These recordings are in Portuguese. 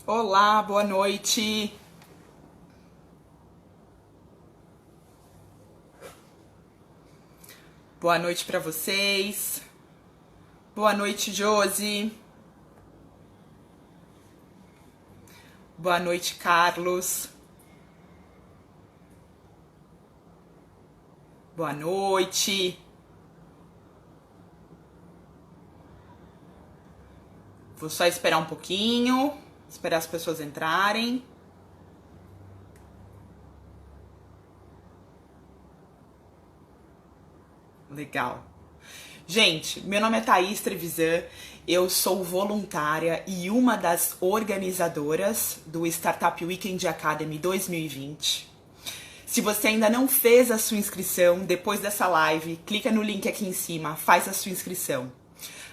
Olá, boa noite. Boa noite para vocês. Boa noite, Josi. Boa noite, Carlos. Boa noite. Vou só esperar um pouquinho, esperar as pessoas entrarem. Legal. Gente, meu nome é Thaís Trevisan, eu sou voluntária e uma das organizadoras do Startup Weekend Academy 2020. Se você ainda não fez a sua inscrição, depois dessa live, clica no link aqui em cima, faz a sua inscrição.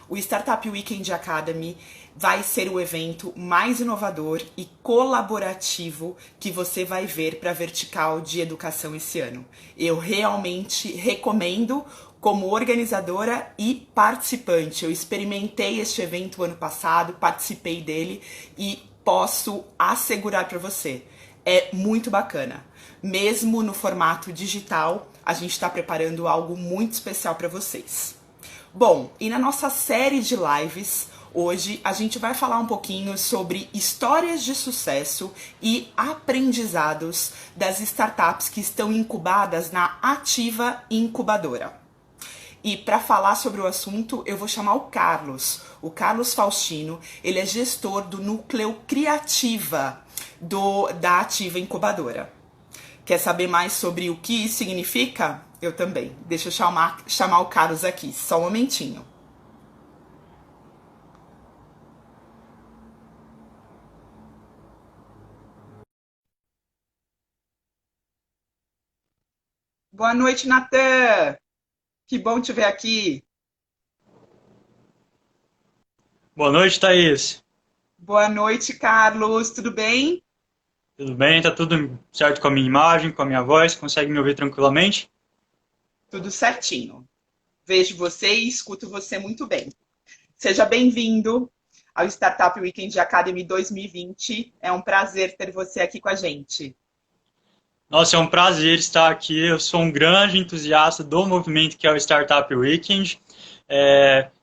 O Startup Weekend Academy vai ser o evento mais inovador e colaborativo que você vai ver para a vertical de educação esse ano. Eu realmente recomendo como organizadora e participante. Eu experimentei este evento ano passado, participei dele e posso assegurar para você, é muito bacana. Mesmo no formato digital, a gente está preparando algo muito especial para vocês. Bom, e na nossa série de lives, hoje a gente vai falar um pouquinho sobre histórias de sucesso e aprendizados das startups que estão incubadas na Ativa Incubadora. E para falar sobre o assunto, eu vou chamar o Carlos Faustino. Ele é gestor do núcleo Criativa da Ativa Incubadora. Quer saber mais sobre o que isso significa? Eu também. Deixa eu chamar o Carlos aqui, só um momentinho. Boa noite, Natan! Que bom te ver aqui. Boa noite, Thaís. Boa noite, Carlos. Tudo bem? Tudo bem? Tá tudo certo com a minha imagem, com a minha voz? Consegue me ouvir tranquilamente? Tudo certinho. Vejo você e escuto você muito bem. Seja bem-vindo ao Startup Weekend Academy 2020. É um prazer ter você aqui com a gente. Nossa, é um prazer estar aqui. Eu sou um grande entusiasta do movimento que é o Startup Weekend.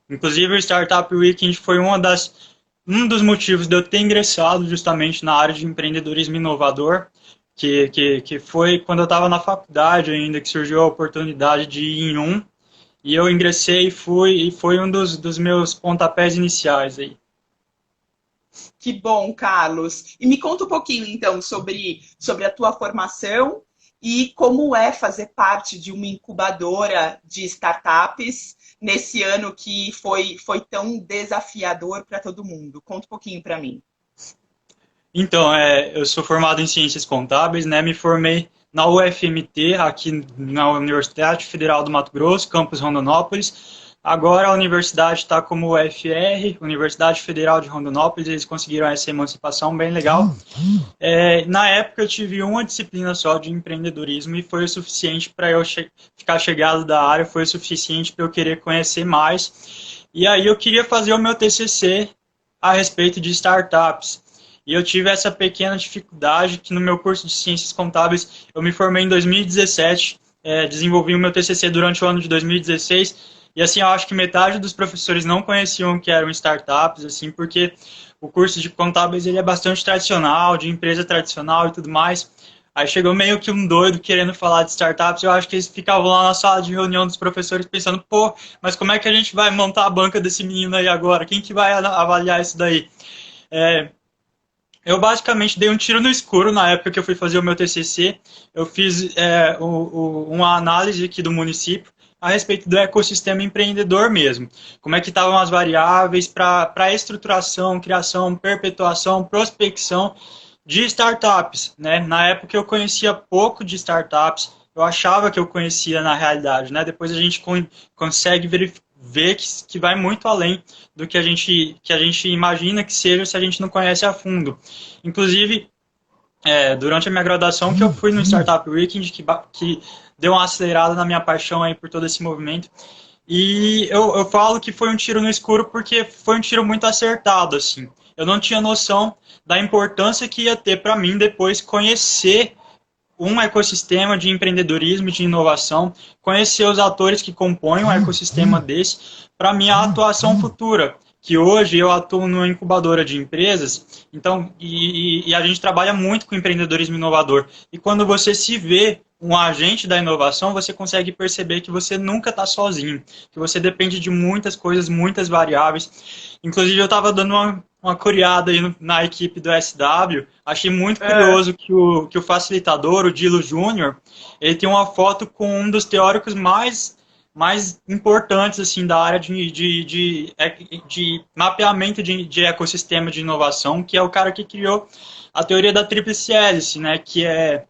Inclusive, o Startup Weekend foi um dos motivos de eu ter ingressado justamente na área de empreendedorismo inovador, que foi quando eu estava na faculdade ainda, que surgiu a oportunidade de ir em um, e eu ingressei e foi um dos meus pontapés iniciais aí. Que bom, Carlos. E me conta um pouquinho, então, sobre a tua formação e como é fazer parte de uma incubadora de startups nesse ano que foi tão desafiador para todo mundo. Conta um pouquinho para mim. Então, eu sou formado em Ciências Contábeis, né? Me formei na UFMT, aqui na Universidade Federal do Mato Grosso, campus Rondonópolis. Agora a universidade está como UFR, Universidade Federal de Rondonópolis, eles conseguiram essa emancipação bem legal. Na época eu tive uma disciplina só de empreendedorismo e foi o suficiente para eu ficar chegado da área, foi o suficiente para eu querer conhecer mais. E aí eu queria fazer o meu TCC a respeito de startups. E eu tive essa pequena dificuldade que no meu curso de Ciências Contábeis, eu me formei em 2017, desenvolvi o meu TCC durante o ano de 2016, e assim, eu acho que metade dos professores não conheciam que eram startups, assim, porque o curso de contábeis ele é bastante tradicional, de empresa tradicional e tudo mais. Aí chegou meio que um doido querendo falar de startups. Eu acho que eles ficavam lá na sala de reunião dos professores pensando, pô, mas como é que a gente vai montar a banca desse menino aí agora? Quem que vai avaliar isso daí? É, eu basicamente dei um tiro no escuro na época que eu fui fazer o meu TCC. Eu fiz uma análise aqui do município a respeito do ecossistema empreendedor mesmo. Como é que estavam as variáveis para estruturação, criação, perpetuação, prospecção de startups, né? Na época eu conhecia pouco de startups, eu achava que eu conhecia na realidade, né? Depois a gente consegue ver que vai muito além do que a gente imagina que seja se a gente não conhece a fundo. Inclusive, durante a minha graduação que eu fui no Startup Weekend, que deu uma acelerada na minha paixão aí por todo esse movimento. E eu falo que foi um tiro no escuro porque foi um tiro muito acertado, assim. eu não tinha noção da importância que ia ter para mim depois conhecer um ecossistema de empreendedorismo, de inovação, conhecer os atores que compõem um ecossistema desse para minha atuação futura, que hoje eu atuo numa incubadora de empresas, então, e a gente trabalha muito com empreendedorismo inovador. E quando você se vê um agente da inovação, você consegue perceber que você nunca está sozinho, que você depende de muitas coisas, muitas variáveis. Inclusive, eu estava dando uma curiada aí na equipe do SW, achei muito curioso que o facilitador, o Dilo Júnior, ele tem uma foto com um dos teóricos mais importantes assim, da área de mapeamento de ecossistema de inovação, que é o cara que criou a teoria da tríplice hélice, né, que é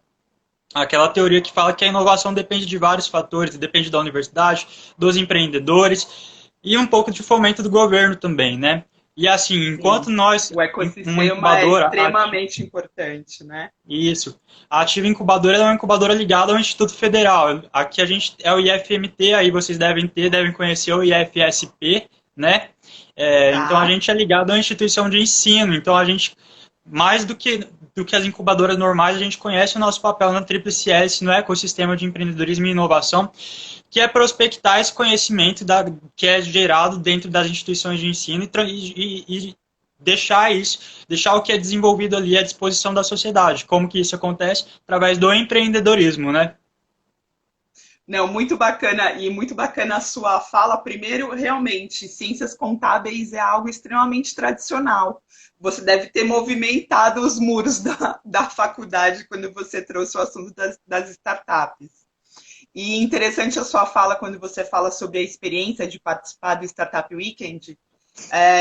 aquela teoria que fala que a inovação depende de vários fatores, depende da universidade, dos empreendedores e um pouco de fomento do governo também, né? E assim, enquanto nós... O ecossistema é extremamente importante, né? Isso. A Ativa Incubadora é uma incubadora ligada ao Instituto Federal. Aqui a gente é o IFMT, aí vocês devem conhecer o IFSP, né? Então a gente é ligado à instituição de ensino. Então a gente, mais do que as incubadoras normais, a gente conhece o nosso papel na Tríplice Hélice, no ecossistema de empreendedorismo e inovação, que é prospectar esse conhecimento que é gerado dentro das instituições de ensino e deixar o que é desenvolvido ali à disposição da sociedade. Como que isso acontece? Através do empreendedorismo, né? Não, muito bacana, e muito bacana a sua fala. Primeiro, realmente, ciências contábeis é algo extremamente tradicional. Você deve ter movimentado os muros da faculdade quando você trouxe o assunto das startups. E interessante a sua fala quando você fala sobre a experiência de participar do Startup Weekend.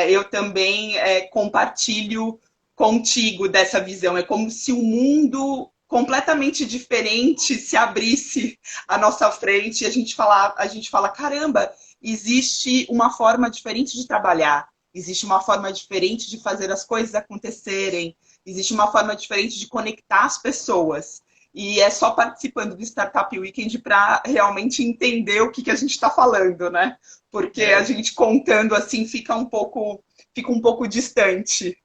Eu também compartilho contigo dessa visão. É como se o mundo completamente diferente se abrisse à nossa frente e a gente fala, caramba, existe uma forma diferente de trabalhar, existe uma forma diferente de fazer as coisas acontecerem, existe uma forma diferente de conectar as pessoas. E é só participando do Startup Weekend para realmente entender o que a gente está falando, né? Porque a gente contando assim fica um pouco distante.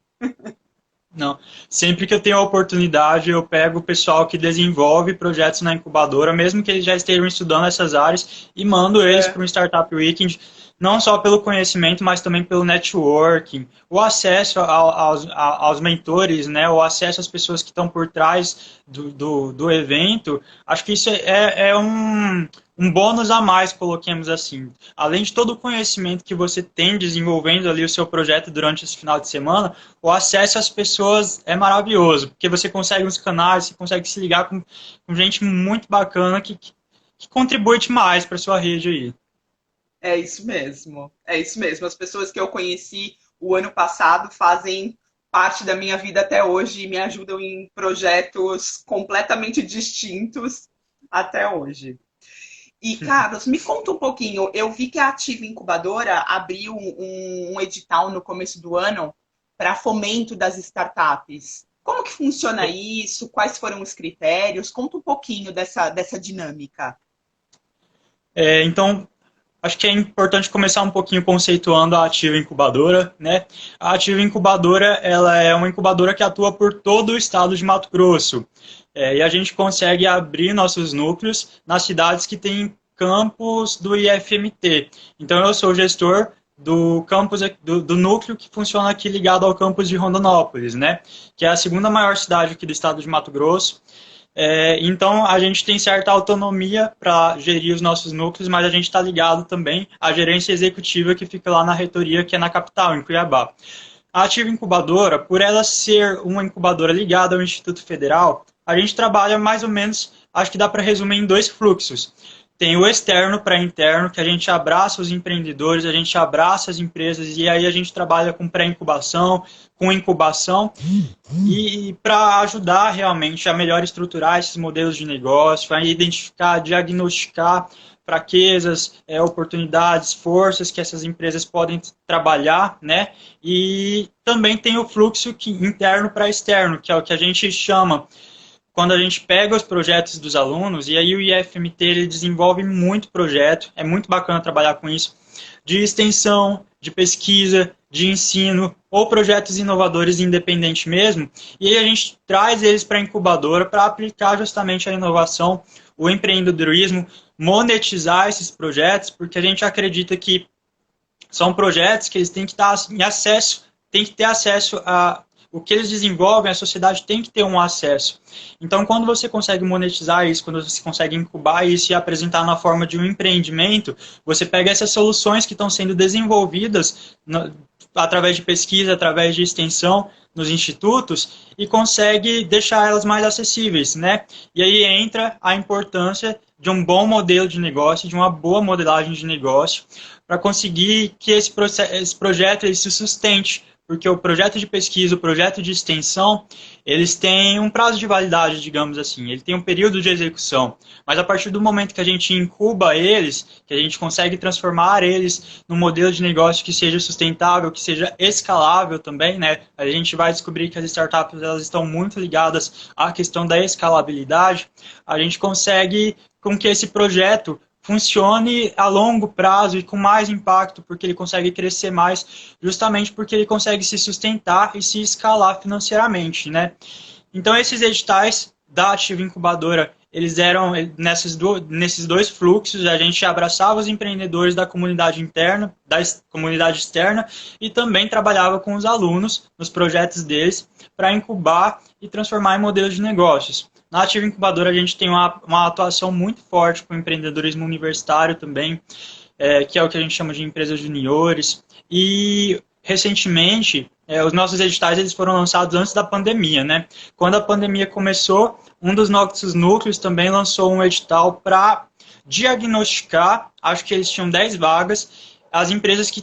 Não. Sempre que eu tenho a oportunidade, eu pego o pessoal que desenvolve projetos na incubadora, mesmo que eles já estejam estudando essas áreas, e mando eles para um Startup Weekend, não só pelo conhecimento, mas também pelo networking, o acesso aos mentores, né, o acesso às pessoas que estão por trás do evento. Acho que isso é um bônus a mais, coloquemos assim. Além de todo o conhecimento que você tem desenvolvendo ali o seu projeto durante esse final de semana, o acesso às pessoas é maravilhoso, porque você consegue uns canais, você consegue se ligar com gente muito bacana que contribui demais para a sua rede aí. É isso mesmo, é isso mesmo. As pessoas que eu conheci o ano passado fazem parte da minha vida até hoje e me ajudam em projetos completamente distintos até hoje. E, Carlos, me conta um pouquinho. Eu vi que a Ativa Incubadora abriu um edital no começo do ano para fomento das startups. Como que funciona isso? Quais foram os critérios? Conta um pouquinho dessa dinâmica. Então, acho que é importante começar um pouquinho conceituando a Ativa Incubadora, né? A Ativa Incubadora, ela é uma incubadora que atua por todo o estado de Mato Grosso. E a gente consegue abrir nossos núcleos nas cidades que têm campus do IFMT. Então, eu sou gestor do campus do núcleo que funciona aqui ligado ao campus de Rondonópolis, né? Que é a segunda maior cidade aqui do estado de Mato Grosso. Então, a gente tem certa autonomia para gerir os nossos núcleos, mas a gente está ligado também à gerência executiva que fica lá na reitoria, que é na capital, em Cuiabá. A Ativa Incubadora, por ela ser uma incubadora ligada ao Instituto Federal, a gente trabalha mais ou menos, acho que dá para resumir em 2 fluxos. Tem o externo para interno, que a gente abraça os empreendedores, a gente abraça as empresas e aí a gente trabalha com pré-incubação, com incubação e para ajudar realmente a melhor estruturar esses modelos de negócio, a identificar, diagnosticar fraquezas, oportunidades, forças que essas empresas podem trabalhar, né? E também tem o fluxo interno para externo, que é o que a gente chama quando a gente pega os projetos dos alunos, e aí o IFMT ele desenvolve muito projeto, é muito bacana trabalhar com isso, de extensão, de pesquisa, de ensino, ou projetos inovadores independentes mesmo, e aí a gente traz eles para a incubadora para aplicar justamente a inovação, o empreendedorismo, monetizar esses projetos, porque a gente acredita que são projetos que eles têm que estar em acesso, têm que ter acesso a o que eles desenvolvem, a sociedade tem que ter um acesso. Então, quando você consegue monetizar isso, quando você consegue incubar isso e apresentar na forma de um empreendimento, você pega essas soluções que estão sendo desenvolvidas através de pesquisa, através de extensão nos institutos e consegue deixar elas mais acessíveis, né? E aí entra a importância de um bom modelo de negócio, de uma boa modelagem de negócio, para conseguir que esse projeto ele se sustente, porque o projeto de pesquisa, o projeto de extensão, eles têm um prazo de validade, digamos assim, ele tem um período de execução, mas a partir do momento que a gente incuba eles, que a gente consegue transformar eles num modelo de negócio que seja sustentável, que seja escalável também, né? A gente vai descobrir que as startups elas estão muito ligadas à questão da escalabilidade, a gente consegue com que esse projeto funcione a longo prazo e com mais impacto, porque ele consegue crescer mais, justamente porque ele consegue se sustentar e se escalar financeiramente, né? Então, esses editais da Ativa Incubadora, eles eram nesses dois fluxos, a gente abraçava os empreendedores da comunidade interna, da comunidade externa, e também trabalhava com os alunos nos projetos deles para incubar e transformar em modelos de negócios. Na Ativa Incubadora, a gente tem uma atuação muito forte com o empreendedorismo universitário também, que é o que a gente chama de empresas juniores. E, recentemente, os nossos editais eles foram lançados antes da pandemia, né? Quando a pandemia começou, um dos nossos núcleos também lançou um edital para diagnosticar, acho que eles tinham 10 vagas, as empresas que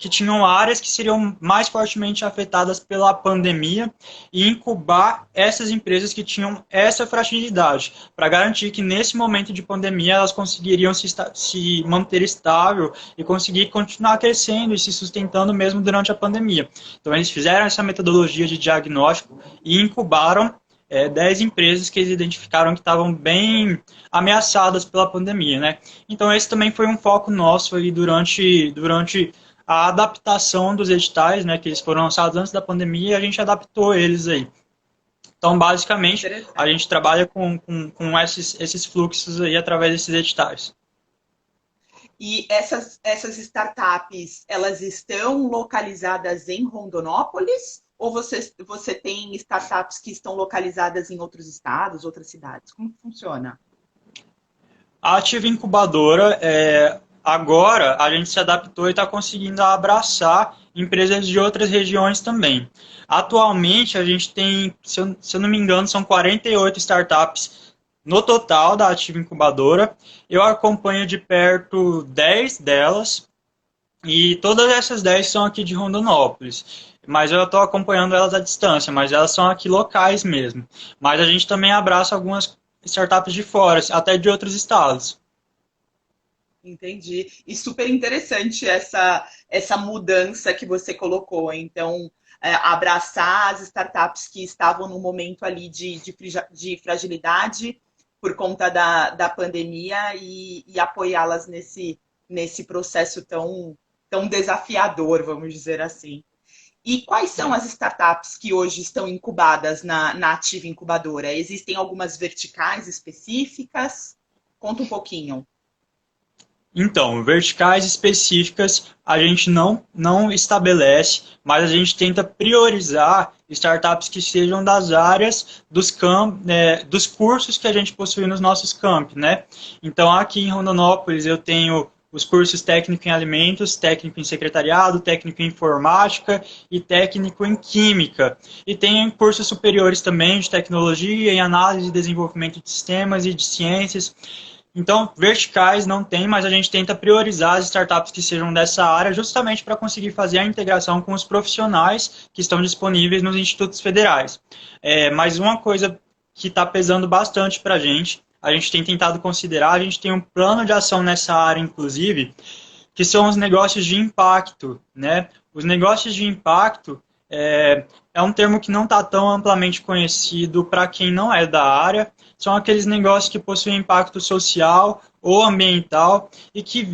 tinham áreas que seriam mais fortemente afetadas pela pandemia e incubar essas empresas que tinham essa fragilidade, para garantir que nesse momento de pandemia elas conseguiriam se manter estável e conseguir continuar crescendo e se sustentando mesmo durante a pandemia. Então eles fizeram essa metodologia de diagnóstico e incubaram 10 empresas que eles identificaram que estavam bem ameaçadas pela pandemia, né? Então esse também foi um foco nosso aí durante a adaptação dos editais, né, que eles foram lançados antes da pandemia, e a gente adaptou eles aí. Então, basicamente, a gente trabalha com esses fluxos aí através desses editais. E essas startups, elas estão localizadas em Rondonópolis? Ou você tem startups que estão localizadas em outros estados, outras cidades? Como funciona? A Ativa Incubadora agora a gente se adaptou e está conseguindo abraçar empresas de outras regiões também. Atualmente a gente tem, se eu não me engano, são 48 startups no total da Ativa Incubadora. Eu acompanho de perto 10 delas e todas essas 10 são aqui de Rondonópolis. Mas eu estou acompanhando elas à distância, mas elas são aqui locais mesmo. Mas a gente também abraça algumas startups de fora, até de outros estados. Entendi. E super interessante essa mudança que você colocou. Então, abraçar as startups que estavam no momento ali de fragilidade por conta da pandemia e apoiá-las nesse processo tão desafiador, vamos dizer assim. E quais são as startups que hoje estão incubadas na Ativa Incubadora? Existem algumas verticais específicas? Conta um pouquinho. Então, verticais específicas a gente não estabelece, mas a gente tenta priorizar startups que sejam das áreas dos cursos que a gente possui nos nossos campi, né? Então, aqui em Rondonópolis eu tenho os cursos técnico em alimentos, técnico em secretariado, técnico em informática e técnico em química. E tem cursos superiores também de tecnologia, em análise e desenvolvimento de sistemas e de ciências. Então, verticais não tem, mas a gente tenta priorizar as startups que sejam dessa área justamente para conseguir fazer a integração com os profissionais que estão disponíveis nos institutos federais. Mas uma coisa que está pesando bastante para a gente tem tentado considerar, a gente tem um plano de ação nessa área, inclusive, que são os negócios de impacto, né? Os negócios de impacto é um termo que não está tão amplamente conhecido para quem não é da área. São aqueles negócios que possuem impacto social ou ambiental e que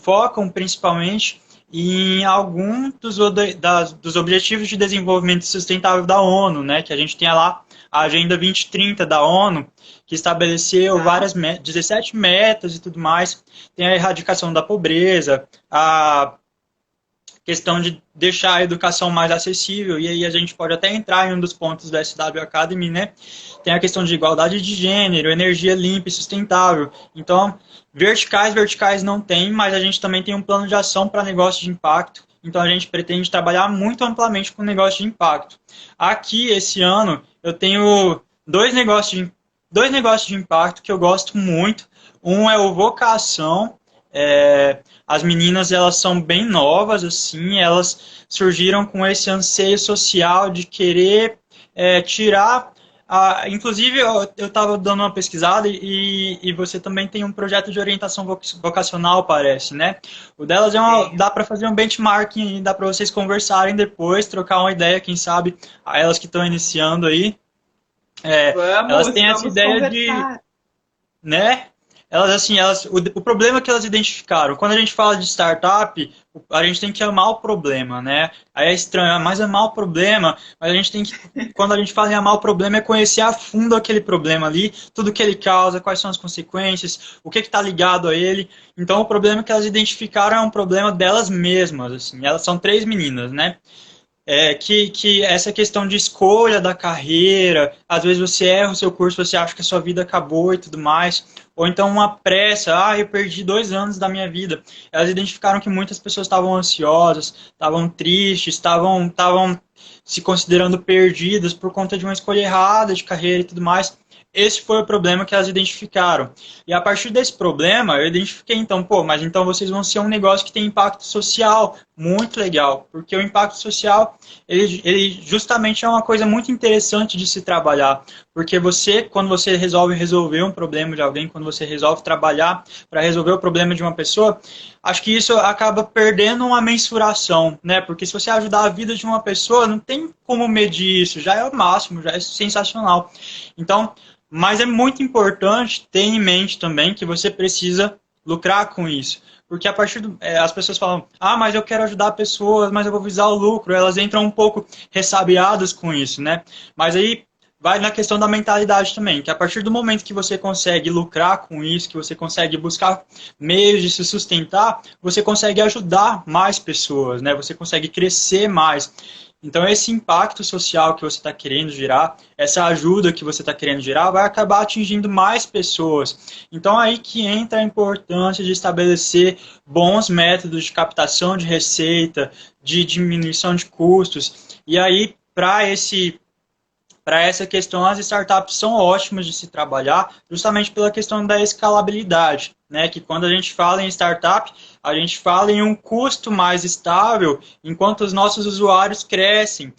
focam principalmente em algum dos Objetivos de Desenvolvimento Sustentável da ONU, né, que a gente tem lá a Agenda 2030 da ONU, que estabeleceu Tá. 17 metas e tudo mais. Tem a erradicação da pobreza, a questão de deixar a educação mais acessível, e aí a gente pode até entrar em um dos pontos da SW Academy, né? Tem a questão de igualdade de gênero, energia limpa e sustentável. Então, verticais não tem, mas a gente também tem um plano de ação para negócio de impacto. Então, a gente pretende trabalhar muito amplamente com negócio de impacto. Aqui, esse ano, eu tenho dois negócios de impacto que eu gosto muito. Um é o Vocação. As meninas, elas são bem novas, assim, elas surgiram com esse anseio social de querer tirar. Inclusive, eu estava dando uma pesquisada e você também tem um projeto de orientação vocacional, parece, né? O delas Tenho. dá para fazer um benchmarking, dá para vocês conversarem depois, trocar uma ideia, quem sabe, elas que estão iniciando aí. Elas Vamos, têm essa vamos ideia de, conversar. né? Elas, assim, o problema que elas identificaram, quando a gente fala de startup, a gente tem que amar o problema, né? Aí é estranho, mas amar o problema, mas a gente tem que, quando a gente fala em amar o problema, é conhecer a fundo aquele problema ali, tudo que ele causa, quais são as consequências, o que está ligado a ele. Então, o problema que elas identificaram é um problema delas mesmas, assim. Elas são três meninas, né? Que essa questão de escolha da carreira, às vezes você erra o seu curso, você acha que a sua vida acabou e tudo mais, ou então uma pressa, eu perdi 2 anos da minha vida. Elas identificaram que muitas pessoas estavam ansiosas, estavam tristes, estavam se considerando perdidas por conta de uma escolha errada de carreira e tudo mais. Esse foi o problema que elas identificaram. E a partir desse problema, eu identifiquei então, mas então vocês vão ser um negócio que tem impacto social muito legal, porque o impacto social, ele justamente é uma coisa muito interessante de se trabalhar, porque quando você resolve resolver um problema de alguém, quando você resolve trabalhar para resolver o problema de uma pessoa, acho que isso acaba perdendo uma mensuração, né? Porque se você ajudar a vida de uma pessoa, não tem como medir isso, já é o máximo, já é sensacional. Então, mas é muito importante ter em mente também que você precisa lucrar com isso. Porque a partir as pessoas falam, mas eu quero ajudar pessoas, mas eu vou visar o lucro. Elas entram um pouco ressabiadas com isso, né? Mas aí vai na questão da mentalidade também, que a partir do momento que você consegue lucrar com isso, que você consegue buscar meios de se sustentar, você consegue ajudar mais pessoas, né? Você consegue crescer mais. Então, esse impacto social que você está querendo gerar, essa ajuda que você está querendo gerar, vai acabar atingindo mais pessoas. Então, aí que entra a importância de estabelecer bons métodos de captação de receita, de diminuição de custos. E aí, para essa questão, as startups são ótimas de se trabalhar, justamente pela questão da escalabilidade, né? Que quando a gente fala em startup, a gente fala em um custo mais estável, enquanto os nossos usuários crescem,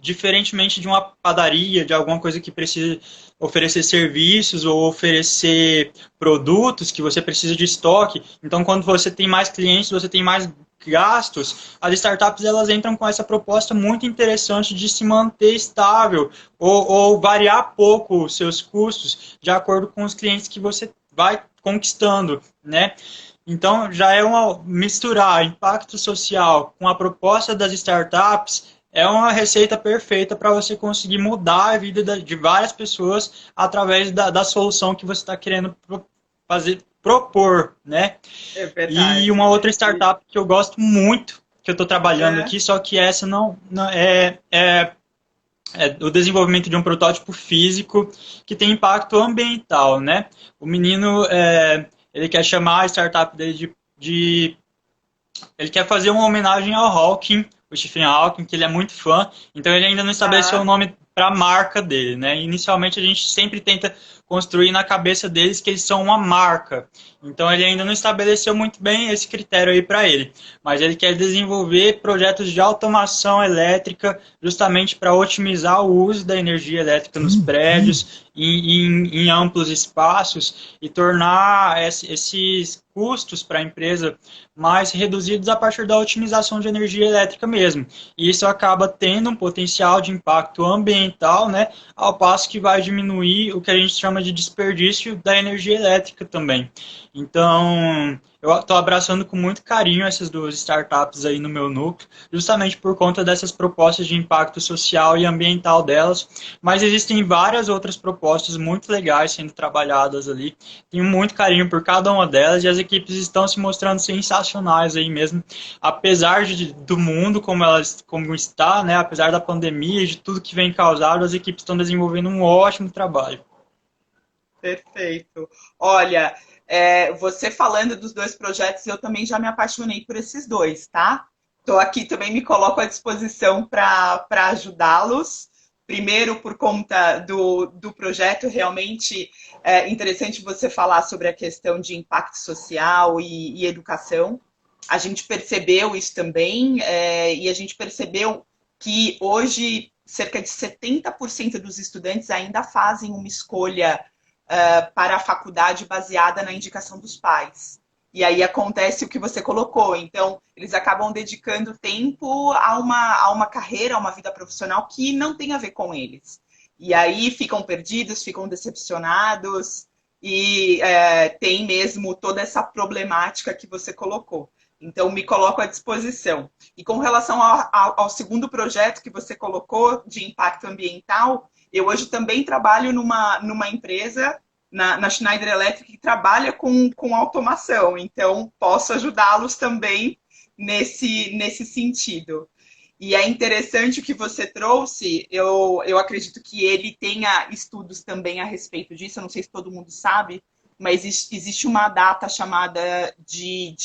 diferentemente de uma padaria, de alguma coisa que precisa oferecer serviços ou oferecer produtos que você precisa de estoque. Então, quando você tem mais clientes, você tem mais gastos, as startups elas entram com essa proposta muito interessante de se manter estável ou variar pouco os seus custos de acordo com os clientes que você vai conquistando, né? Então, já é uma misturar impacto social com a proposta das startups é uma receita perfeita para você conseguir mudar a vida de várias pessoas através da solução que você está querendo propor, né? É E verdade. uma outra startup que eu gosto muito, que eu estou trabalhando É. aqui, só que essa não é o desenvolvimento de um protótipo físico que tem impacto ambiental, né? O menino, ele quer chamar a startup dele ele quer fazer uma homenagem ao Hawking, o Stephen Hawking, que ele é muito fã, então ele ainda não estabeleceu o Tá. nome para a marca dele, né? Inicialmente a gente sempre tenta construir na cabeça deles que eles são uma marca. Então ele ainda não estabeleceu muito bem esse critério aí para ele, mas ele quer desenvolver projetos de automação elétrica justamente para otimizar o uso da energia elétrica nos prédios em amplos espaços e tornar esses custos para a empresa mais reduzidos a partir da otimização de energia elétrica mesmo. E isso acaba tendo um potencial de impacto ambiental, né, ao passo que vai diminuir o que a gente chama de desperdício da energia elétrica também. Então, eu estou abraçando com muito carinho essas duas startups aí no meu núcleo, justamente por conta dessas propostas de impacto social e ambiental delas, mas existem várias outras propostas muito legais sendo trabalhadas ali. Tenho muito carinho por cada uma delas e as equipes estão se mostrando sensacionais aí mesmo, apesar do mundo como está, né, apesar da pandemia e de tudo que vem causado, as equipes estão desenvolvendo um ótimo trabalho. Perfeito. Olha, você falando dos dois projetos, eu também já me apaixonei por esses dois, tá? Estou aqui também, me coloco à disposição para ajudá-los. Primeiro, por conta do projeto, realmente é interessante você falar sobre a questão de impacto social e educação. A gente percebeu isso também, e a gente percebeu que hoje cerca de 70% dos estudantes ainda fazem uma escolha para a faculdade baseada na indicação dos pais. E aí acontece o que você colocou. Então, eles acabam dedicando tempo a uma carreira, a uma vida profissional que não tem a ver com eles. E aí ficam perdidos, ficam decepcionados e tem mesmo toda essa problemática que você colocou. Então, me coloco à disposição. E com relação ao segundo projeto que você colocou de impacto ambiental, eu hoje também trabalho numa empresa, na Schneider Electric, que trabalha com automação. Então, posso ajudá-los também nesse sentido. E é interessante o que você trouxe. Eu acredito que ele tenha estudos também a respeito disso. Eu não sei se todo mundo sabe, mas existe uma data chamada de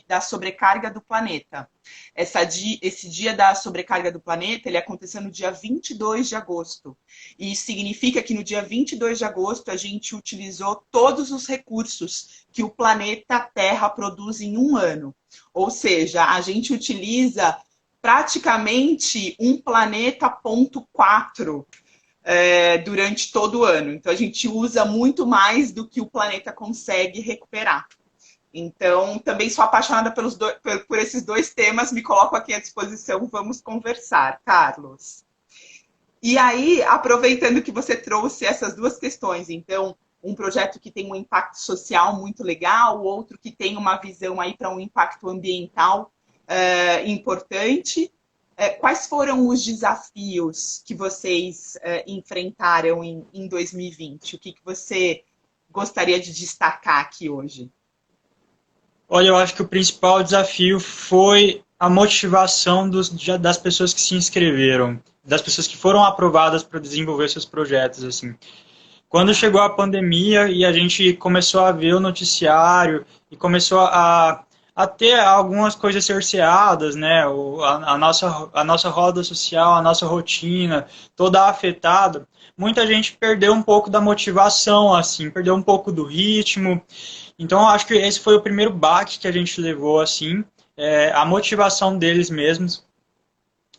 da sobrecarga do planeta. Esse dia da sobrecarga do planeta, ele aconteceu no dia 22 de agosto. E isso significa que no dia 22 de agosto a gente utilizou todos os recursos que o planeta Terra produz em um ano. Ou seja, a gente utiliza praticamente um planeta ponto 4 durante todo o ano. Então, a gente usa muito mais do que o planeta consegue recuperar. Então, também sou apaixonada por esses dois temas, me coloco aqui à disposição, vamos conversar, Carlos. E aí, aproveitando que você trouxe essas duas questões, então, um projeto que tem um impacto social muito legal, o outro que tem uma visão aí para um impacto ambiental importante. Quais foram os desafios que vocês enfrentaram em 2020? O que você gostaria de destacar aqui hoje? Olha, eu acho que o principal desafio foi a motivação das pessoas que se inscreveram, das pessoas que foram aprovadas para desenvolver seus projetos, assim. Quando chegou a pandemia e a gente começou a ver o noticiário e começou a ter algumas coisas cerceadas, né? A nossa roda social, a nossa rotina, toda afetada, muita gente perdeu um pouco da motivação, assim, perdeu um pouco do ritmo. Então, eu acho que esse foi o primeiro baque que a gente levou, assim, a motivação deles mesmos.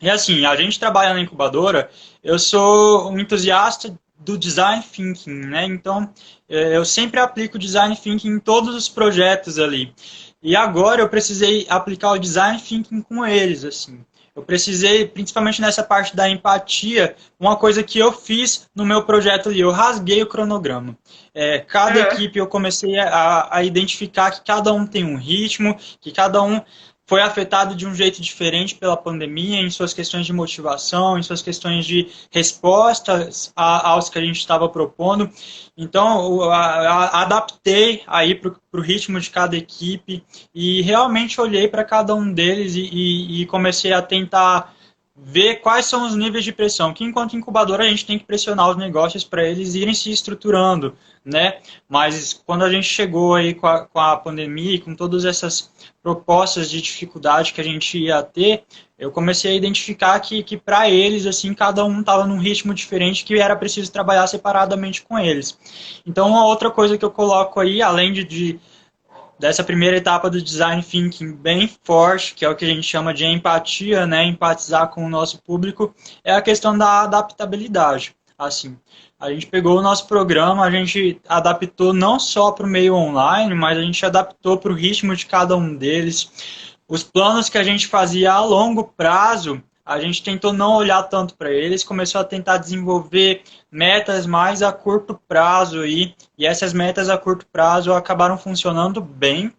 E assim, a gente trabalha na incubadora, eu sou um entusiasta do design thinking, né? Então, eu sempre aplico design thinking em todos os projetos ali. E agora eu precisei aplicar o design thinking com eles, assim. Eu precisei, principalmente nessa parte da empatia, uma coisa que eu fiz no meu projeto ali, eu rasguei o cronograma. Cada equipe eu comecei a identificar que cada um tem um ritmo, que cada um foi afetado de um jeito diferente pela pandemia, em suas questões de motivação, em suas questões de respostas aos que a gente estava propondo. Então, eu adaptei aí para o ritmo de cada equipe e realmente olhei para cada um deles e comecei a tentar ver quais são os níveis de pressão, que enquanto incubadora a gente tem que pressionar os negócios para eles irem se estruturando, né? Mas quando a gente chegou aí com a pandemia e com todas essas propostas de dificuldade que a gente ia ter, eu comecei a identificar que para eles, assim, cada um estava num ritmo diferente que era preciso trabalhar separadamente com eles. Então, uma outra coisa que eu coloco aí, além dessa primeira etapa do design thinking bem forte, que é o que a gente chama de empatia, né, empatizar com o nosso público, é a questão da adaptabilidade. Assim, a gente pegou o nosso programa, a gente adaptou não só para o meio online, mas a gente adaptou para o ritmo de cada um deles. Os planos que a gente fazia a longo prazo, a gente tentou não olhar tanto para eles, começou a tentar desenvolver metas mais a curto prazo aí, e essas metas a curto prazo acabaram funcionando bem.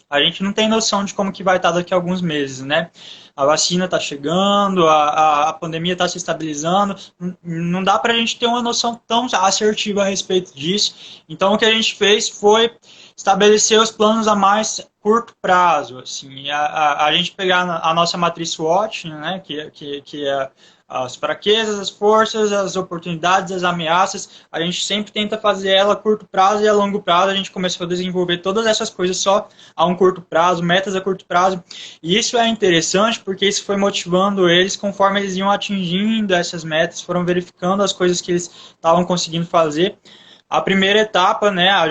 A gente não tem noção de como que vai estar daqui a alguns meses, né? A vacina está chegando, a pandemia está se estabilizando, não dá para a gente ter uma noção tão assertiva a respeito disso. Então, o que a gente fez foi estabelecer os planos a mais curto prazo. Assim, a gente pegar a nossa matriz SWOT, né, que é as fraquezas, as forças, as oportunidades, as ameaças, a gente sempre tenta fazer ela a curto prazo e a longo prazo a gente começou a desenvolver todas essas coisas só a um curto prazo, metas a curto prazo. E isso é interessante porque isso foi motivando eles conforme eles iam atingindo essas metas, foram verificando as coisas que eles estavam conseguindo fazer. A primeira etapa, né, a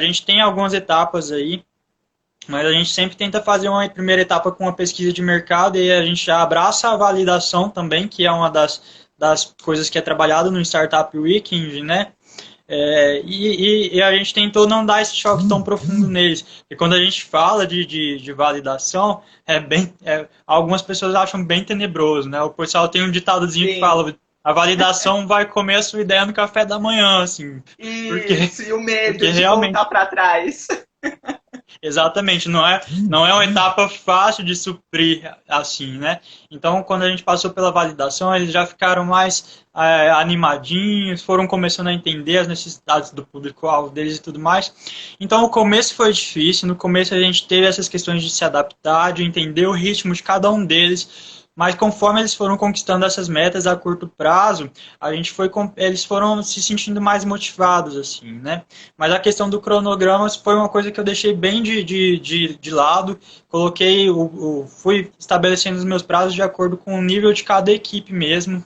gente tem algumas etapas aí, mas a gente sempre tenta fazer uma primeira etapa com uma pesquisa de mercado e a gente já abraça a validação também, que é uma das coisas que é trabalhado no Startup Weekend, né? E a gente tentou não dar esse choque tão profundo neles. E quando a gente fala de validação, algumas pessoas acham bem tenebroso, né? O pessoal tem um ditadozinho que fala: a validação vai comer a sua ideia no café da manhã, assim. Isso, e o medo de realmente voltar para trás. Exatamente, não é uma etapa fácil de suprir assim, né? Então, quando a gente passou pela validação, eles já ficaram mais animadinhos, foram começando a entender as necessidades do público-alvo deles e tudo mais. Então, o começo foi difícil, no começo a gente teve essas questões de se adaptar, de entender o ritmo de cada um deles, mas conforme eles foram conquistando essas metas a curto prazo, eles foram se sentindo mais motivados, assim, né? Mas a questão do cronograma foi uma coisa que eu deixei bem de lado, fui estabelecendo os meus prazos de acordo com o nível de cada equipe mesmo.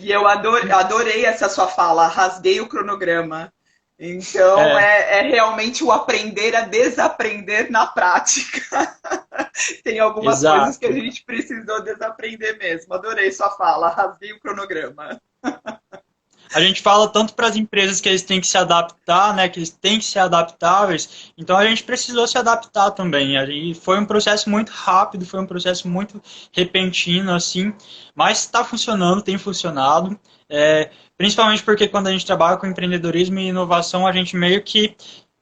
E eu adorei essa sua fala, rasguei o cronograma. Então, é realmente o aprender a desaprender na prática. Tem algumas coisas que a gente precisou desaprender mesmo. Adorei sua fala, rasguei o cronograma. A gente fala tanto para as empresas que eles têm que se adaptar, né, que eles têm que ser adaptáveis, então a gente precisou se adaptar também. E foi um processo muito rápido, foi um processo muito repentino, assim, mas está funcionando, tem funcionado. Principalmente porque quando a gente trabalha com empreendedorismo e inovação, a gente meio que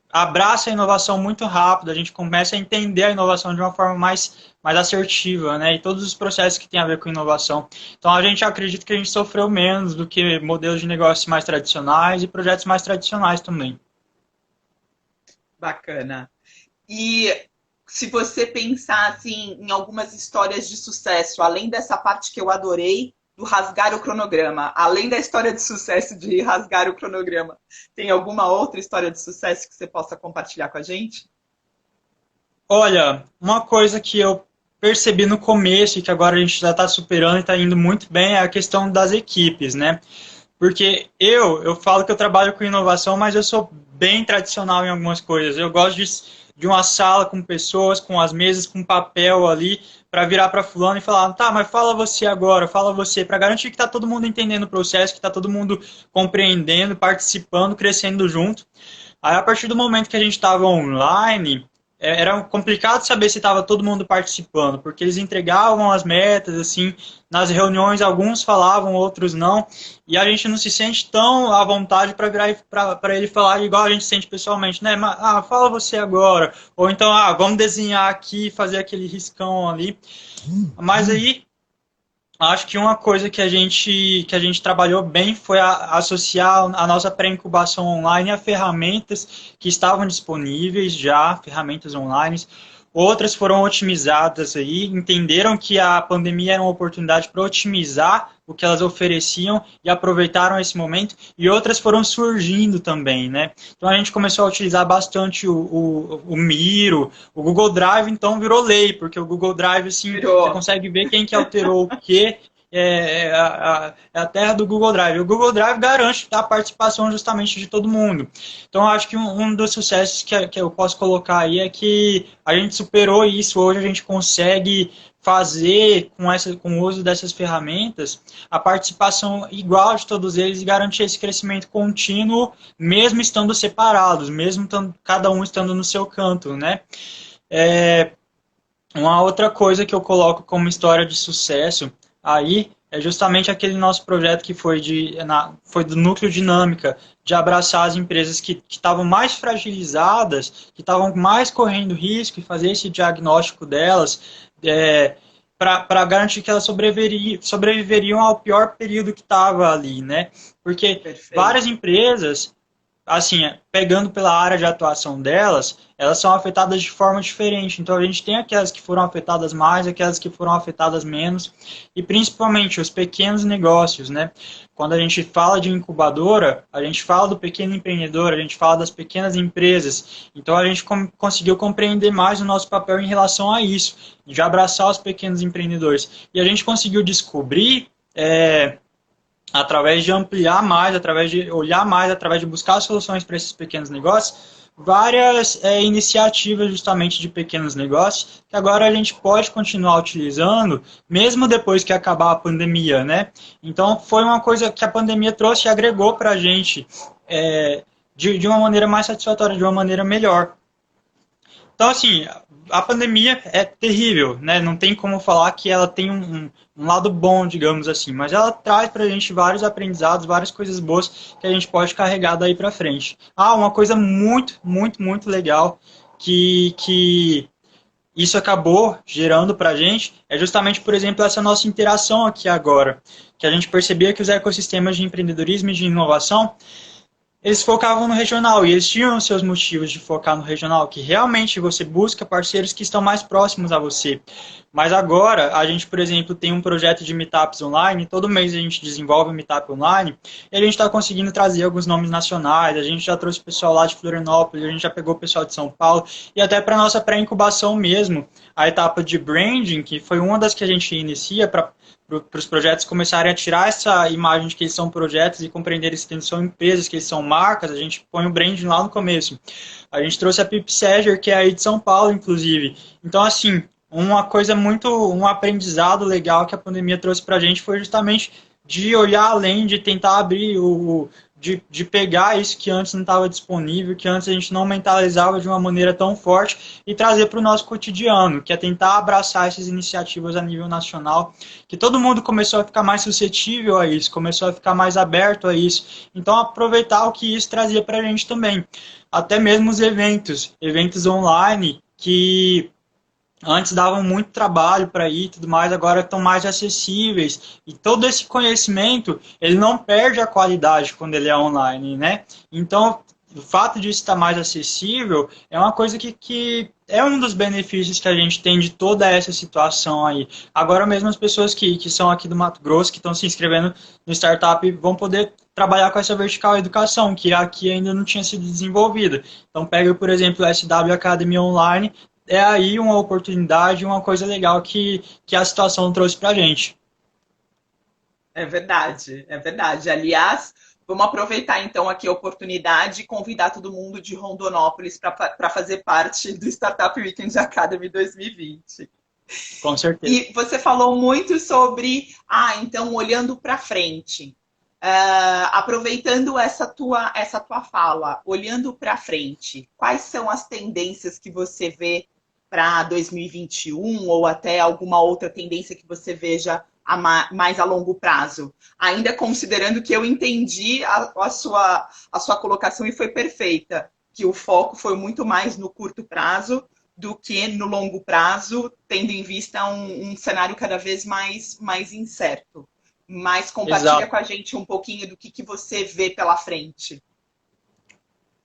abraça a inovação muito rápido, a gente começa a entender a inovação de uma forma mais assertiva, né? E todos os processos que tem a ver com inovação. Então, a gente acredita que a gente sofreu menos do que modelos de negócios mais tradicionais e projetos mais tradicionais também. Bacana. E se você pensar assim, em algumas histórias de sucesso, além dessa parte que eu adorei, do rasgar o cronograma, além da história de sucesso de rasgar o cronograma, tem alguma outra história de sucesso que você possa compartilhar com a gente? Olha, uma coisa que eu percebi no começo e que agora a gente já está superando e está indo muito bem é a questão das equipes, né? Porque eu falo que eu trabalho com inovação, mas eu sou bem tradicional em algumas coisas. Eu gosto de uma sala com pessoas, com as mesas, com papel ali, para virar para fulano e falar, tá, mas fala você agora, fala você, para garantir que está todo mundo entendendo o processo, que está todo mundo compreendendo, participando, crescendo junto. Aí, a partir do momento que a gente estava online, era complicado saber se estava todo mundo participando, porque eles entregavam as metas, assim, nas reuniões alguns falavam, outros não, e a gente não se sente tão à vontade para virar para ele falar igual a gente sente pessoalmente, né? Fala você agora, ou então, vamos desenhar aqui, fazer aquele riscão ali. Mas aí acho que uma coisa que a gente trabalhou bem foi associar a nossa pré-incubação online a ferramentas que estavam disponíveis já, ferramentas online. Outras foram otimizadas aí, entenderam que a pandemia era uma oportunidade para otimizar o que elas ofereciam e aproveitaram esse momento, e outras foram surgindo também, né? Então a gente começou a utilizar bastante o Miro, o Google Drive, então virou lei, porque o Google Drive, assim, você consegue ver quem que alterou o quê, é a terra do Google Drive. O Google Drive garante a participação justamente de todo mundo. Então, eu acho que um dos sucessos que eu posso colocar aí é que a gente superou isso. Hoje a gente consegue fazer, com o uso dessas ferramentas, a participação igual de todos eles e garantir esse crescimento contínuo, mesmo estando separados, mesmo cada um estando no seu canto, né? Uma outra coisa que eu coloco como história de sucesso aí é justamente aquele nosso projeto que foi do Núcleo Dinâmica, de abraçar as empresas que estavam mais fragilizadas, que estavam mais correndo risco e fazer esse diagnóstico delas, para garantir que elas sobreviveriam ao pior período que estava ali, né? Porque várias Perfeito. empresas assim, pegando pela área de atuação delas, elas são afetadas de forma diferente. Então, a gente tem aquelas que foram afetadas mais, aquelas que foram afetadas menos, e principalmente os pequenos negócios, né? Quando a gente fala de incubadora, a gente fala do pequeno empreendedor, a gente fala das pequenas empresas. Então, a gente conseguiu compreender mais o nosso papel em relação a isso, de abraçar os pequenos empreendedores. E a gente conseguiu descobrir através de ampliar mais, através de olhar mais, através de buscar soluções para esses pequenos negócios, várias iniciativas justamente de pequenos negócios que agora a gente pode continuar utilizando, mesmo depois que acabar a pandemia, né? Então, foi uma coisa que a pandemia trouxe e agregou para a gente de uma maneira mais satisfatória, de uma maneira melhor. Então, assim, a pandemia é terrível, né? Não tem como falar que ela tem um lado bom, digamos assim, mas ela traz pra gente vários aprendizados, várias coisas boas que a gente pode carregar daí pra frente. Ah, uma coisa muito, muito, muito legal que isso acabou gerando pra gente é justamente, por exemplo, essa nossa interação aqui agora, que a gente percebia que os ecossistemas de empreendedorismo e de inovação eles focavam no regional e eles tinham seus motivos de focar no regional, que realmente você busca parceiros que estão mais próximos a você. Mas agora, a gente, por exemplo, tem um projeto de meetups online, todo mês a gente desenvolve um meetup online, e a gente está conseguindo trazer alguns nomes nacionais, a gente já trouxe o pessoal lá de Florianópolis, a gente já pegou o pessoal de São Paulo, e até para a nossa pré-incubação mesmo, a etapa de branding, que foi uma das que a gente inicia para os projetos começarem a tirar essa imagem de que eles são projetos e compreender que eles são empresas, que eles são marcas, a gente põe o branding lá no começo. A gente trouxe a Pip Seger, que é aí de São Paulo, inclusive. Então, assim, uma coisa muito, um aprendizado legal que a pandemia trouxe pra gente foi justamente de olhar além, de tentar abrir de pegar isso que antes não estava disponível, que antes a gente não mentalizava de uma maneira tão forte e trazer para o nosso cotidiano, que é tentar abraçar essas iniciativas a nível nacional, que todo mundo começou a ficar mais suscetível a isso, começou a ficar mais aberto a isso. Então, aproveitar o que isso trazia para a gente também. Até mesmo os eventos online, que antes davam muito trabalho para ir e tudo mais, agora estão mais acessíveis. E todo esse conhecimento, ele não perde a qualidade quando ele é online, né? Então, o fato de estar mais acessível é uma coisa que é um dos benefícios que a gente tem de toda essa situação aí. Agora mesmo as pessoas que são aqui do Mato Grosso, que estão se inscrevendo no startup, vão poder trabalhar com essa vertical educação, que aqui ainda não tinha sido desenvolvida. Então, pega, por exemplo, o SW Academy Online, é aí uma oportunidade, uma coisa legal que a situação trouxe pra gente. É verdade, é verdade. Aliás, vamos aproveitar então aqui a oportunidade e convidar todo mundo de Rondonópolis para fazer parte do Startup Weekend Academy 2020. Com certeza. E você falou muito sobre, então olhando para frente. Aproveitando essa tua fala, olhando para frente, quais são as tendências que você vê para 2021 ou até alguma outra tendência que você veja mais a longo prazo? Ainda considerando que eu entendi a sua colocação e foi perfeita, que o foco foi muito mais no curto prazo do que no longo prazo, tendo em vista um cenário cada vez mais incerto. Mas compartilha Exato. com a gente um pouquinho do que você vê pela frente.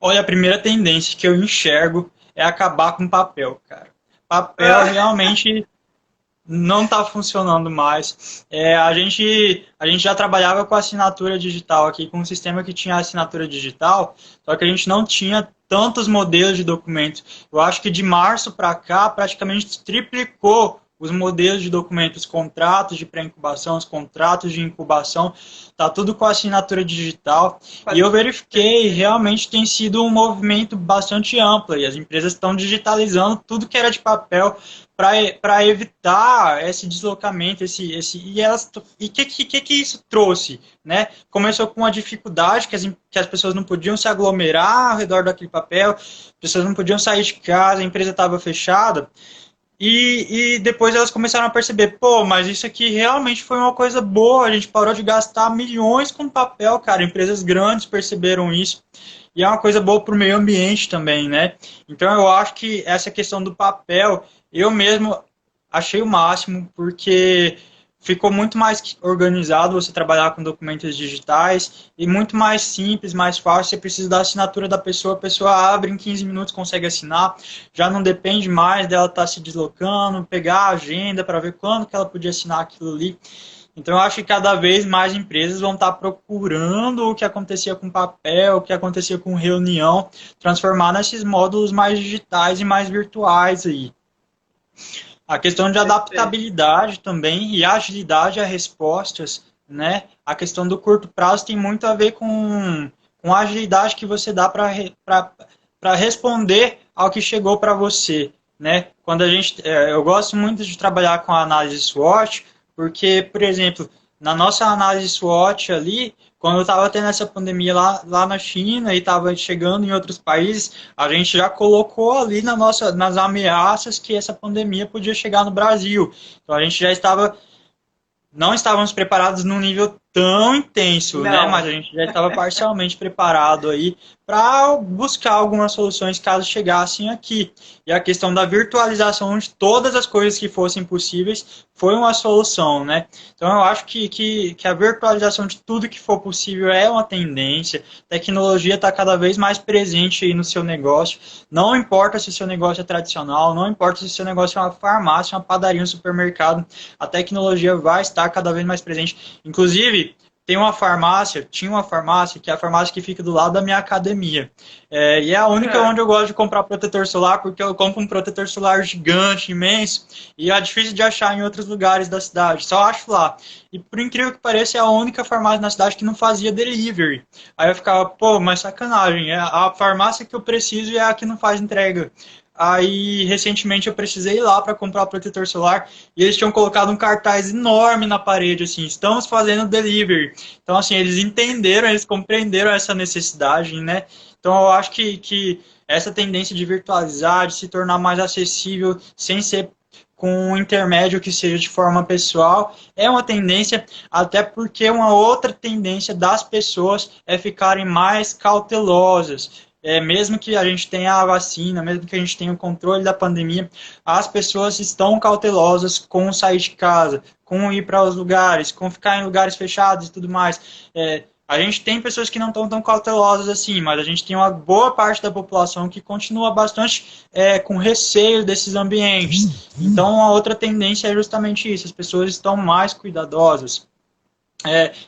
Olha, a primeira tendência que eu enxergo é acabar com papel, cara. Papel realmente não está funcionando mais. A gente já trabalhava com assinatura digital aqui, com um sistema que tinha assinatura digital, só que a gente não tinha tantos modelos de documentos. Eu acho que de março para cá, praticamente triplicou os modelos de documentos, contratos de pré-incubação, os contratos de incubação, tá tudo com assinatura digital. E eu verifiquei, realmente tem sido um movimento bastante amplo, e as empresas estão digitalizando tudo que era de papel para evitar esse deslocamento, e que isso trouxe, né? Começou com uma dificuldade que as pessoas não podiam se aglomerar ao redor daquele papel, as pessoas não podiam sair de casa, a empresa estava fechada. E depois elas começaram a perceber, pô, mas isso aqui realmente foi uma coisa boa, a gente parou de gastar milhões com papel, cara. Empresas grandes perceberam isso. E é uma coisa boa para o meio ambiente também, né? Então eu acho que essa questão do papel, eu mesmo achei o máximo, porque ficou muito mais organizado você trabalhar com documentos digitais e muito mais simples, mais fácil. Você precisa da assinatura da pessoa, a pessoa abre em 15 minutos, consegue assinar, já não depende mais dela estar se deslocando, pegar a agenda para ver quando que ela podia assinar aquilo ali. Então, eu acho que cada vez mais empresas vão estar procurando o que acontecia com papel, o que acontecia com reunião, transformar nesses módulos mais digitais e mais virtuais aí. A questão de adaptabilidade também e agilidade a respostas, né? A questão do curto prazo tem muito a ver com a agilidade que você dá para responder ao que chegou para você, né? Quando a gente, eu gosto muito de trabalhar com a análise SWOT, porque, por exemplo, na nossa análise SWOT ali, quando eu estava tendo essa pandemia lá na China e estava chegando em outros países, a gente já colocou ali nas ameaças que essa pandemia podia chegar no Brasil. Então a gente já estava não estávamos preparados num nível tão intenso, né? Mas Não. a gente já estava parcialmente preparado aí para buscar algumas soluções caso chegassem aqui. E a questão da virtualização de todas as coisas que fossem possíveis foi uma solução, né? Então eu acho que a virtualização de tudo que for possível é uma tendência. A tecnologia está cada vez mais presente aí no seu negócio. Não importa se o seu negócio é tradicional, não importa se o seu negócio é uma farmácia, uma padaria, um supermercado, a tecnologia vai estar cada vez mais presente. Inclusive, tinha uma farmácia, que é a farmácia que fica do lado da minha academia. E é a única onde eu gosto de comprar protetor solar, porque eu compro um protetor solar gigante, imenso, e é difícil de achar em outros lugares da cidade, só acho lá. E por incrível que pareça, é a única farmácia na cidade que não fazia delivery. Aí eu ficava, pô, mas sacanagem, a farmácia que eu preciso é a que não faz entrega. Aí, recentemente, eu precisei ir lá para comprar o protetor solar e eles tinham colocado um cartaz enorme na parede, assim, estamos fazendo delivery. Então, assim, eles entenderam, eles compreenderam essa necessidade, né? Então, eu acho que essa tendência de virtualizar, de se tornar mais acessível, sem ser com um intermédio que seja de forma pessoal, é uma tendência, até porque uma outra tendência das pessoas é ficarem mais cautelosas. Mesmo que a gente tenha a vacina, mesmo que a gente tenha o controle da pandemia, as pessoas estão cautelosas com sair de casa, com ir para os lugares, com ficar em lugares fechados e tudo mais. A gente tem pessoas que não estão tão cautelosas assim, mas a gente tem uma boa parte da população que continua bastante com receio desses ambientes. Então, a outra tendência é justamente isso, as pessoas estão mais cuidadosas.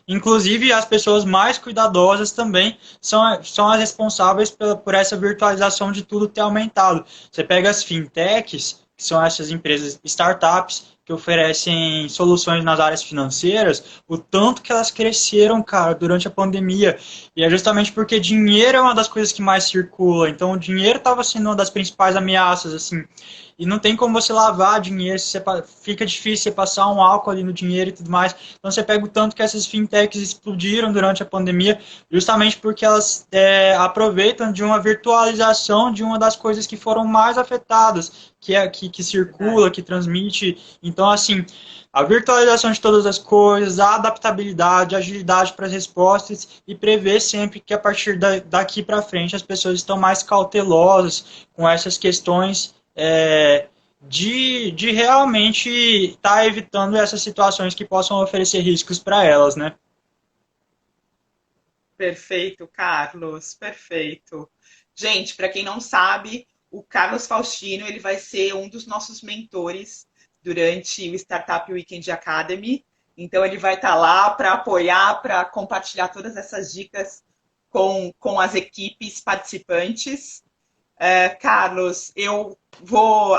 Inclusive, as pessoas mais cuidadosas também são as responsáveis por essa virtualização de tudo ter aumentado. Você pega as fintechs, que são essas empresas, startups, que oferecem soluções nas áreas financeiras, o tanto que elas cresceram, cara, durante a pandemia. E é justamente porque dinheiro é uma das coisas que mais circula. Então, o dinheiro estava sendo uma das principais ameaças, assim. E não tem como você lavar dinheiro, fica difícil você passar um álcool ali no dinheiro e tudo mais. Então você pega o tanto que essas fintechs explodiram durante a pandemia, justamente porque elas aproveitam de uma virtualização de uma das coisas que foram mais afetadas, que circula, que transmite. Então, assim, a virtualização de todas as coisas, a adaptabilidade, a agilidade para as respostas e prever sempre que a partir daqui para frente as pessoas estão mais cautelosas com essas questões de realmente estar evitando essas situações que possam oferecer riscos para elas, né? Perfeito, Carlos, perfeito. Gente, para quem não sabe, o Carlos Faustino ele vai ser um dos nossos mentores durante o Startup Weekend Academy. Então ele vai estar lá para apoiar, para compartilhar todas essas dicas com as equipes participantes. Carlos, eu vou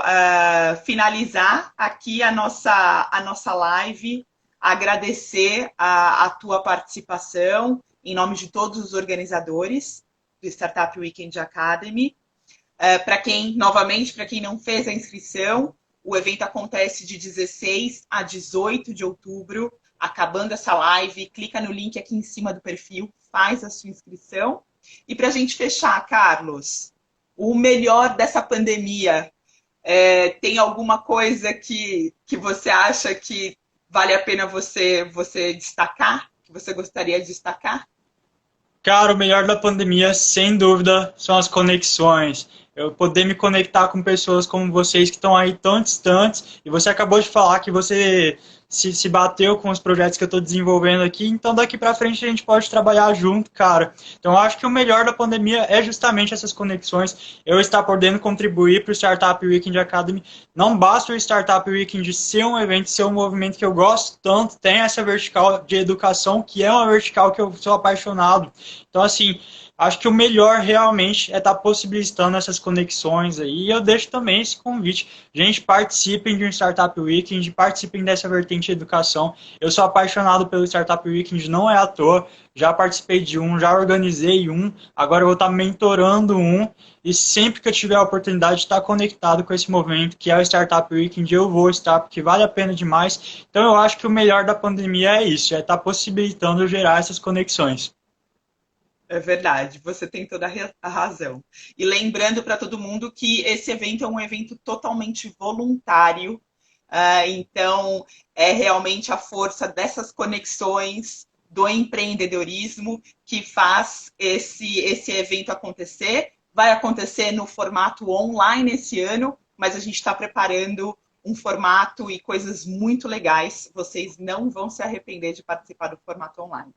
finalizar aqui a nossa live, agradecer a tua participação em nome de todos os organizadores do Startup Weekend Academy. Novamente, para quem não fez a inscrição, o evento acontece de 16 a 18 de outubro. Acabando essa live, clica no link aqui em cima do perfil, faz a sua inscrição. E para a gente fechar, Carlos, o melhor dessa pandemia, Tem alguma coisa que você acha que vale a pena você destacar? Que você gostaria de destacar? Cara, o melhor da pandemia, sem dúvida, são as conexões. Eu poder me conectar com pessoas como vocês que estão aí tão distantes. E você acabou de falar que você se bateu com os projetos que eu estou desenvolvendo aqui. Então, daqui para frente, a gente pode trabalhar junto, cara. Então, eu acho que o melhor da pandemia é justamente essas conexões. Eu estar podendo contribuir para o Startup Weekend Academy. Não basta o Startup Weekend ser um evento, ser um movimento que eu gosto tanto. Tem essa vertical de educação, que é uma vertical que eu sou apaixonado. Então, assim, acho que o melhor realmente é estar possibilitando essas conexões aí. E eu deixo também esse convite. Gente, participem de um Startup Weekend, participem dessa vertente de educação. Eu sou apaixonado pelo Startup Weekend, não é à toa. Já participei de um, já organizei um, agora eu vou estar mentorando um. E sempre que eu tiver a oportunidade de estar conectado com esse movimento, que é o Startup Weekend, eu vou estar, porque vale a pena demais. Então, eu acho que o melhor da pandemia é isso, é estar possibilitando gerar essas conexões. É verdade, você tem toda a razão. E lembrando para todo mundo que esse evento é um evento totalmente voluntário, então é realmente a força dessas conexões do empreendedorismo que faz esse evento acontecer. Vai acontecer no formato online esse ano, mas a gente está preparando um formato e coisas muito legais. Vocês não vão se arrepender de participar do formato online.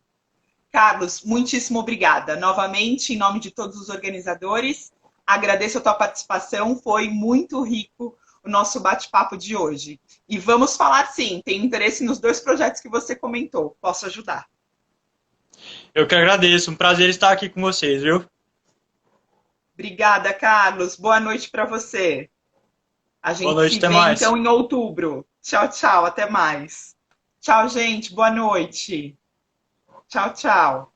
Carlos, muitíssimo obrigada. Novamente, em nome de todos os organizadores, agradeço a tua participação, foi muito rico o nosso bate-papo de hoje. E vamos falar sim, tenho interesse nos dois projetos que você comentou, posso ajudar. Eu que agradeço, um prazer estar aqui com vocês, viu? Obrigada, Carlos. Boa noite para você. A Boa gente noite, se até vê então mais. em outubro. Tchau, tchau, até mais. Tchau, gente. Boa noite. Tchau, tchau.